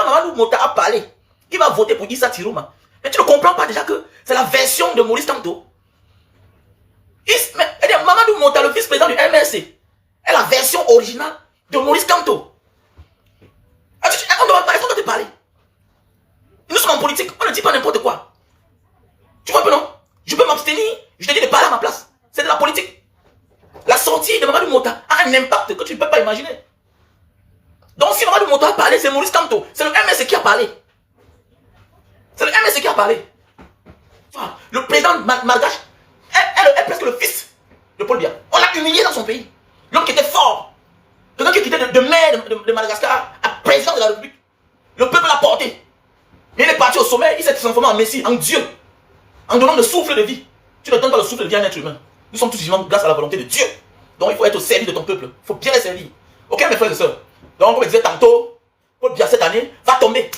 quand Mamadou Mota a parlé, qui va voter pour Issa Tirouma, mais tu ne comprends pas déjà que c'est la version de Maurice Kamto. Mamadou Mota, le vice-président du MRC, est la version originale de Maurice Kamto. On doit te parler. Nous sommes en politique, on ne dit pas n'importe quoi. Tu vois un peu, non? Je peux m'abstenir, je te dis de parler à ma place. C'est de la politique. La sortie de Mamadou Mota a un impact que tu ne peux pas imaginer. Donc si Mamadou Mota a parlé, c'est Maurice Kamto. C'est le MRC qui a parlé. C'est le MRC qui a parlé. Enfin, le président malgache est presque le fils de Paul Biya. On l'a humilié dans son pays. L'homme qui était fort. Quelqu'un qui était de maire de Madagascar à président de la République. Le peuple l'a porté. Il est parti au sommet, il s'est transformé en Messie, en Dieu. En donnant le souffle de vie. Tu ne donnes pas le souffle de vie à un être humain. Nous sommes tous vivants grâce à la volonté de Dieu. Donc il faut être au service de ton peuple. Il faut bien les servir. Ok mes frères et sœurs. Donc comme je disais tantôt, Paul Biya cette année va tomber.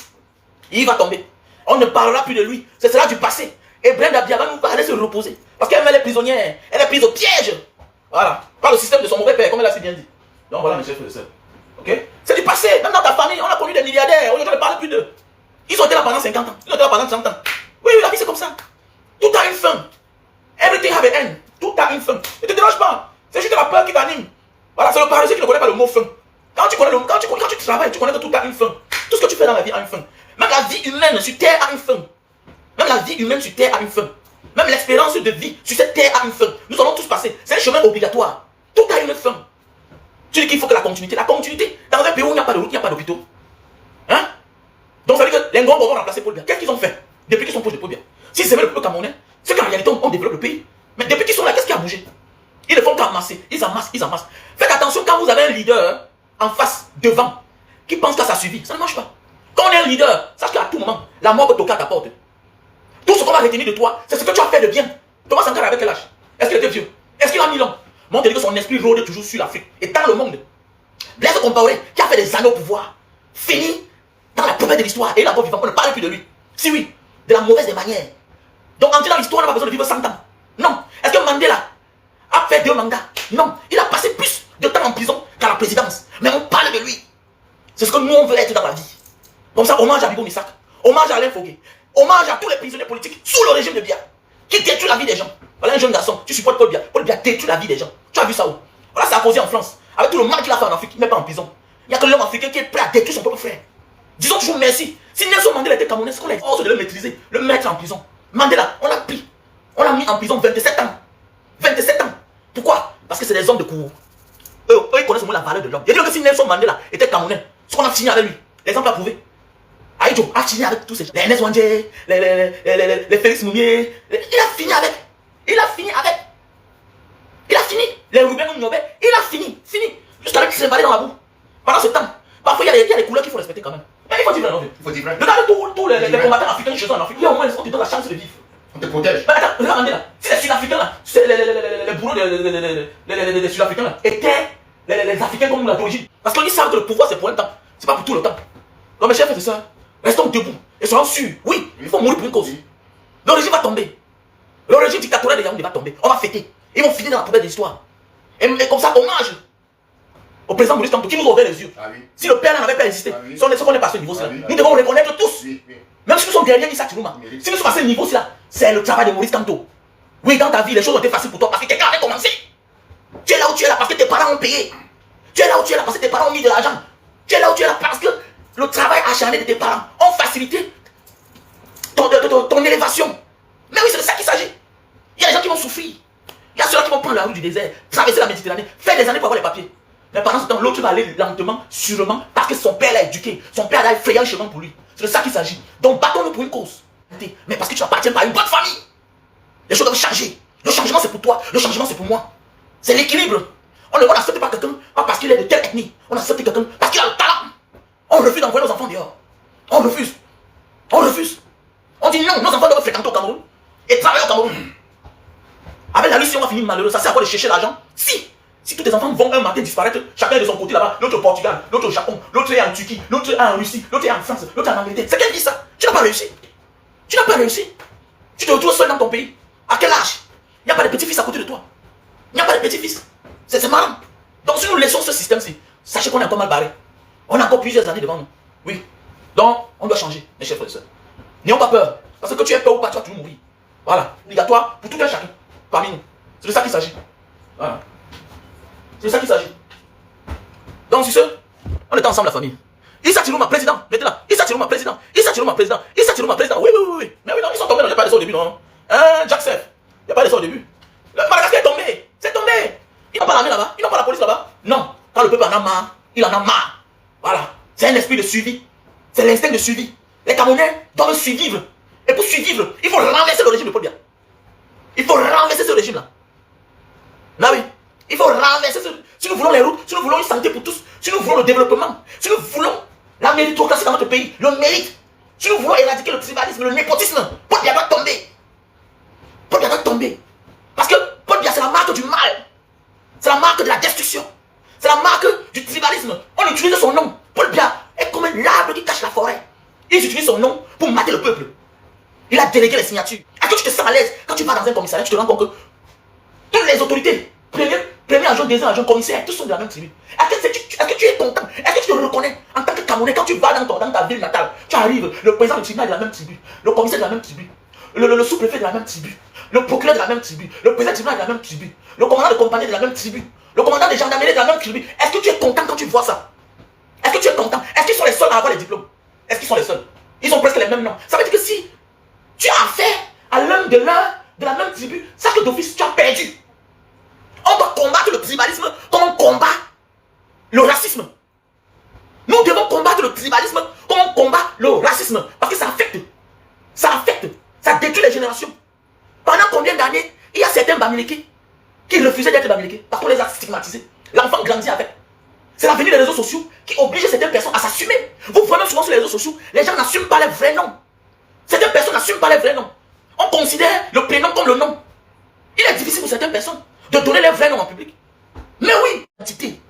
Il va tomber. On ne parlera plus de lui. Ce sera du passé. Et Brenda Biya va nous aller se reposer. Parce qu'elle est prisonnière. Elle est prise au piège. Voilà. Par le système de son mauvais père, comme elle a si bien dit. Donc voilà mes chers frères et sœurs. Ok? C'est du passé. Même dans ta famille, on a connu des milliardaires. Aujourd'hui, on ne parle plus d'eux. Ils ont été là pendant 50 ans. Ils ont été là pendant 30 ans. Oui, la vie c'est comme ça. Tout a une fin. Everything have an end. Tout a une fin. Ne te dérange pas. C'est juste la peur qui t'anime. Voilà, c'est le paresseux qui ne connaît pas le mot fin. Quand tu travailles, tu connais que tout a une fin. Tout ce que tu fais dans la vie a une fin. Même la vie humaine sur terre a une fin. Même la vie humaine sur terre a une fin. Même l'expérience de vie sur cette terre a une fin. Nous allons tous passer. C'est un chemin obligatoire. Tout a une fin. Tu dis qu'il faut que la continuité, dans un pays où il n'y a pas de route, il n'y a pas d'hôpitaux. Hein? Donc ça veut dire que les Ngombo vont remplacer Paul Biya. Qu'est-ce qu'ils ont fait depuis qu'ils sont proches de Paul Biya? Si c'est le peuple camerounais, c'est qu'en réalité on développe le pays. Mais depuis qu'ils sont là, qu'est-ce qui a bougé? Ils ne font qu'amasser, ils amassent. Faites attention quand vous avez un leader en face, devant, qui pense qu'à ça suffit, ça ne marche pas. Quand on est un leader, sache qu'à tout moment, la mort peut toquer à ta porte. Tout ce qu'on va retenir de toi, c'est ce que tu as fait de bien. Thomas Sankara avec quel âge? Est-ce qu'il était vieux? Est-ce qu'il a 1000 ans? Mon Dieu, que son esprit rôde toujours sur l'Afrique et dans le monde. Blaise Compaoré, qui a fait des années au pouvoir, finit dans la poubelle de l'histoire et il est encore vivant, on ne parle plus de lui. Si oui, de la mauvaise des manières. Donc entrer dans l'histoire, on n'a pas besoin de vivre 100 ans. Non. Est-ce que Mandela a fait 2 mandats? Non. Il a passé plus de temps en prison qu'à la présidence. Mais on parle de lui. C'est ce que nous on veut être dans la vie. Comme ça, hommage à Bibo Missak, hommage à Alain Fogué, hommage à tous les prisonniers politiques sous le régime de Biya, qui détruit la vie des gens. Voilà un jeune garçon, tu supportes Paul Biya. Paul Biya détruit la vie des gens. Tu as vu ça où? Voilà, ça a causé en France. Avec tout le mal qu'il a fait en Afrique, il n'est pas en prison. Il n'y a que l'homme africain qui est prêt à détruire son propre frère. Disons toujours merci. Si Nelson Mandela était camerounais, on a force de le maîtriser, le mettre en prison. Mandela, on l'a pris. On l'a mis en prison 27 ans. 27 ans. Pourquoi? Parce que c'est des hommes de cour. Eux, ils connaissent au moins la valeur de l'homme. Il dit que si Nelson Mandela était camerounais, ce qu'on a signé avec lui, l'exemple a prouvé. Aïdjo a signé avec tous ces gens. Les Ernest Wandje, les Félix Moumier. Il a fini avec. Il a fini. Les Ruben Oumnobé, il a fini. Jusqu'à ce qu'il s'est emballé dans la boue. Pendant ce temps, parfois il y a des couleurs qu'il faut respecter quand même. Mais il faut dire vrai, non? Il faut dire vrai. Regarde tous les combattants africains chez eux en Afrique. Il y a au moins, on te donne la chance de vivre. On te protège. Mais attends, regarde là. Si les Sud-Africains là, les boulons des Sud-Africains là, étaient les Africains comme nous là d'origine. Parce qu'ils savent que le pouvoir c'est pour un temps. C'est pas pour tout le temps. Donc mes chers frères et sœurs, restons debout et soyons sûrs. Oui, il faut mourir pour une cause. Le régime va tomber. Le régime dictatorial de Yaoundé va tomber. On va fêter. Ils vont finir dans la poubelle de l'histoire. Et comme ça, hommage au président Maurice Kamto qui nous a ouvert les yeux. Ah oui. Si le père n'avait pas existé, si on n'est pas à ce niveau-là, nous devons reconnaître tous. Même si nous sommes derrière Issa Tirouma, si nous sommes à ce niveau-là, c'est le travail de Maurice Kamto. Oui, dans ta vie, les choses ont été faciles pour toi parce que quelqu'un avait commencé. Tu es là où tu es là parce que tes parents ont payé. Tu es là où tu es là parce que tes parents ont mis de l'argent. Tu es là où tu es là parce que le travail acharné de tes parents ont facilité ton élévation. Mais oui, c'est de ça qu'il s'agit. Il y a des gens qui vont souffrir. Il y a ceux-là qui vont prendre la route du désert, traverser la Méditerranée, faire des années pour avoir les papiers. Mais pendant ce temps, l'autre va aller lentement, sûrement, parce que son père l'a éduqué. Son père a effrayé un chemin pour lui. C'est de ça qu'il s'agit. Donc battons-nous pour une cause. Mais parce que tu n'appartiens pas à une bonne famille. Les choses doivent changer. Le changement c'est pour toi, le changement c'est pour moi. C'est l'équilibre. On ne accepte pas quelqu'un pas parce qu'il est de telle ethnie. On accepte quelqu'un parce qu'il a le talent. On refuse d'envoyer nos enfants dehors. On refuse. On dit non, nos enfants doivent fréquenter au Cameroun et travailler au Cameroun. Avec la Russie, on va finir malheureux. Ça sert à quoi de chercher l'argent? Si tous tes enfants vont un matin disparaître, chacun est de son côté là-bas, l'autre au Portugal, l'autre au Japon, l'autre est en Turquie, l'autre est en Russie, l'autre est en France, l'autre est en Angleterre. C'est quelle vie ça? Tu n'as pas réussi. Tu te retrouves seul dans ton pays. À quel âge? Il n'y a pas de petits-fils à côté de toi. Il n'y a pas de petits-fils. C'est marrant. Donc si nous laissons ce système-ci, sachez qu'on est encore mal barré. On a encore plusieurs années devant nous. Oui. Donc Donc, on doit changer, mes chers frères et sœurs. N'ayons pas peur. Parce que tu aies peur ou pas, tu vas toujours mourir. Voilà. Obligatoire pour tout un chacun. Parmi nous. C'est de ça qu'il s'agit. Voilà. C'est de ça qu'il s'agit. Donc, sur ce, on est ensemble, la famille. Issa Chiluma, président. Mettez là. Issa Chiluma, président. Issa Chiluma, président. Issa Chiluma, président. Oui, oui, oui, oui. Mais oui, non, ils sont tombés dans le pas de ça au début, non. Hein, Jack Seff. Il n'y a pas de ça au début. Le Madagascar est tombé. C'est tombé. Ils n'ont pas l'armée là-bas. Ils n'ont pas la police là-bas. Non. Quand le peuple en a marre, il en a marre. Voilà. C'est un esprit de suivi. C'est l'instinct de suivi. Les Camerounais doivent survivre. Et pour survivre, il faut renverser le régime de Paul Biya. Il faut renverser ce régime-là. Là oui. Il faut renverser ce... Si nous voulons les routes, si nous voulons une santé pour tous, si nous voulons le développement, si nous voulons la méritocratie dans notre pays, le mérite, si nous voulons éradiquer le tribalisme, le népotisme, Paul Biya doit tomber. Paul Biya doit tomber. Parce que Paul Biya, c'est la marque du mal. C'est la marque de la destruction. C'est la marque du tribalisme. On utilise son nom. Paul Biya est comme un arbre qui cache la forêt. Ils utilisent son nom pour mater le peuple. Il a délégué les signatures. Est-ce que tu te sens à l'aise quand tu vas dans un commissariat, tu te rends compte que toutes les autorités, premier agent, deuxième agent, commissaire, tous sont de la même tribu. Est-ce que tu es content? Est-ce que tu te reconnais en tant que Camerounais quand tu vas dans ta ville natale? Tu arrives, le président du tribunal est de la même tribu, le commissaire de la même tribu, le sous-préfet de la même tribu, le procureur de la même tribu, le président du tribunal de la même tribu, le commandant de compagnie de la même tribu, le commandant des gendarmeries de la même tribu. Est-ce que tu es content quand tu vois ça? Est-ce que tu es content? Est-ce qu'ils sont les seuls à avoir les diplômes? Est-ce qu'ils sont les seuls? Ils ont presque les mêmes noms. Ça veut dire que si tu as affaire à l'un de la même tribu, ça que d'office, tu as perdu. On doit combattre le tribalisme comme on combat le racisme. Nous devons combattre le tribalisme comme on combat le racisme. Parce que ça affecte. Ça affecte. Ça détruit les générations. Pendant combien d'années, il y a certains Bamileke qui refusaient d'être Bamileke parce qu'on les a stigmatisés. L'enfant grandit avec. C'est la venue des réseaux sociaux qui oblige certaines personnes à s'assumer. Vous voyez souvent sur les réseaux sociaux, les gens n'assument pas les vrais noms. Certaines personnes n'assument pas les vrais noms. On considère le prénom comme le nom. Il est difficile pour certaines personnes de donner les vrais noms en public. Mais oui, identité.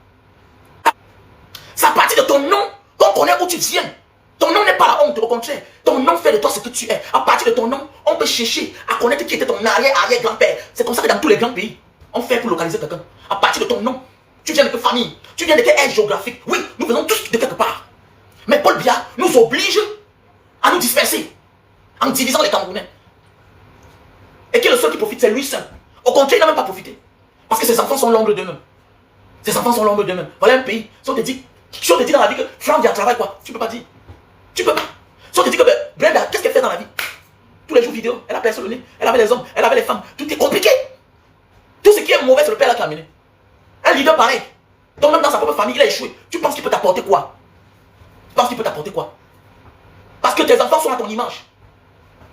C'est à partir de ton nom qu'on connaît où tu viens. Ton nom n'est pas la honte, au contraire. Ton nom fait de toi ce que tu es. À partir de ton nom, on peut chercher à connaître qui était ton arrière-arrière-grand-père. C'est comme ça que dans tous les grands pays, on fait pour localiser quelqu'un. À partir de ton nom, tu viens de quelle famille? Tu viens de quelle aire géographique? Oui, nous venons tous de quelque part. Mais Paul Biya nous oblige à nous disperser en divisant les Camerounais. Et qui est le seul qui profite? C'est lui seul. Au contraire, il n'a même pas profité. Parce que ses enfants sont l'ombre d'eux-mêmes. Ses enfants sont l'ombre d'eux-mêmes. Voilà un pays. Si on te dit dans la vie que Franck Biya travaille quoi? Tu peux pas dire. Tu peux pas. Si on te dit que Brenda, qu'est-ce qu'elle fait dans la vie? Tous les jours vidéo, elle a percé le nez, elle avait les hommes, elle avait les femmes. Tout est compliqué. Tout ce qui est mauvais, c'est le père là qui a amené. Un leader pareil. Donc même dans sa propre famille, il a échoué. Tu penses qu'il peut t'apporter quoi? Tu penses qu'il peut t'apporter quoi? Parce que tes enfants sont à ton image.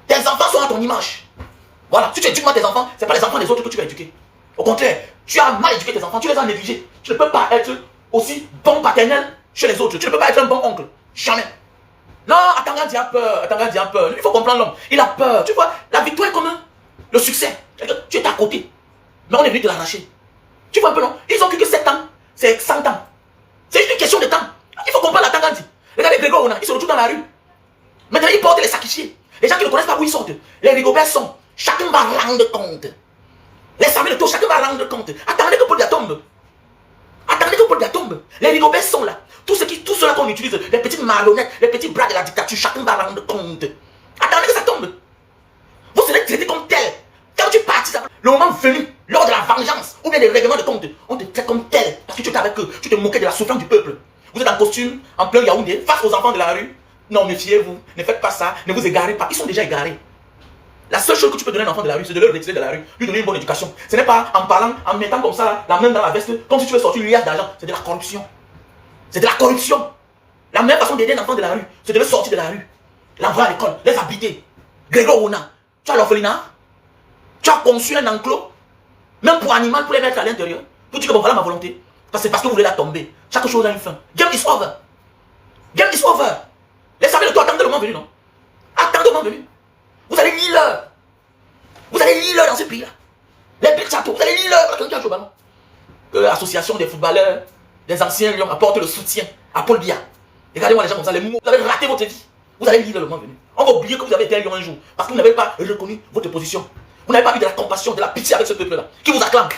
Tes enfants sont à ton image. Voilà. Si tu éduques mal tes enfants, ce n'est pas les enfants des autres que tu vas éduquer. Au contraire, tu as mal éduqué tes enfants, tu les as négligés. Tu ne peux pas être aussi bon paternel chez les autres. Tu ne peux pas être un bon oncle. Jamais. Non, Atangandi a peur. Atangandi a peur. Il faut comprendre l'homme. Il a peur. Tu vois, la victoire est comme le succès. Tu es à côté. Mais on est venu te l'arracher. Tu vois un peu, non? Ils ont cru que 7 ans, c'est 100 ans. C'est juste une question de temps. Il faut comprendre Atangandi. Regardez Grégoire Ona, il se retrouve dans la rue. Maintenant, il porte les sakichiers. Les gens qui ne connaissent pas où ils sortent. Les Rigobert sont. Chacun va rendre compte. Les Samuel Eto'o, chacun va rendre compte. Attendez que Paul Biya tombe. Attendez que Paul Biya tombe. Les Rigobert sont là. Tout cela qu'on utilise, les petites marionnettes, les petits bras de la dictature, chacun va rendre compte. Attendez que ça tombe. Vous serez traités comme tel. Quand tu partiras, le moment venu, lors de la vengeance, ou bien des règlements de compte, on te traite comme tel. Parce que tu étais avec eux, tu te moquais de la souffrance du peuple. Vous êtes en costume, en plein Yaoundé, face aux enfants de la rue. Non, méfiez-vous, ne faites pas ça, ne vous égarez pas. Ils sont déjà égarés. La seule chose que tu peux donner à un enfant de la rue, c'est de le retirer de la rue, lui donner une bonne éducation. Ce n'est pas en parlant, en mettant comme ça la main dans la veste, comme si tu veux sortir une liasse d'argent. C'est de la corruption. C'est de la corruption. La meilleure façon d'aider un enfant de la rue, c'est de le sortir de la rue. L'envoyer à l'école, les habiter. Grégoire Ona, tu as l'orphelinat, tu as conçu un enclos, même pour animal, pour les mettre à l'intérieur, pour dire que bon, voilà ma volonté. Parce que vous voulez la tomber. Chaque chose a une fin. Game is over. Game is over. Les Samuel Eto'o, attendez le moment venu, non? Attendez le moment venu. Vous allez lire l'heure. Vous allez lire l'heure dans ce pays-là. Les Big Chateaux, vous allez lire l'heure quand tu joues au ballon. Que l'association des footballeurs, des anciens lions apporte le soutien à Paul Biya. Regardez-moi les gens comme ça, les mots. Vous avez raté votre vie. Vous allez lire le moment venu. On va oublier que vous avez été un lion un jour. Parce que vous n'avez pas reconnu votre position. Vous n'avez pas eu de la compassion, de la pitié avec ce peuple-là. Qui vous acclame.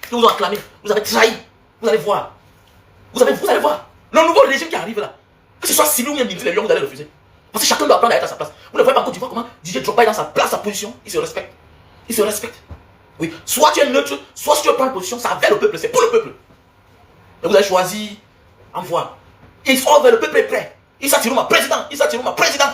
Qui vous ont acclamé. Vous avez trahi. Vous allez voir. Vous allez voir. Le nouveau régime qui arrive là. Que ce soit Sylvie ou bien Didier les Lions, vous allez refuser. Parce que chacun doit apprendre à être à sa place. Vous ne voyez pas en Côte d'Ivoire comment Didier Drogba est dans sa place, sa position. Il se respecte. Il se respecte. Oui. Soit tu es neutre, soit si tu veux prendre position, ça va vers le peuple. C'est pour le peuple. Et vous avez choisi envoi. Il sort vers le peuple est prêt. Il s'attire ma président. Il s'attire ma président.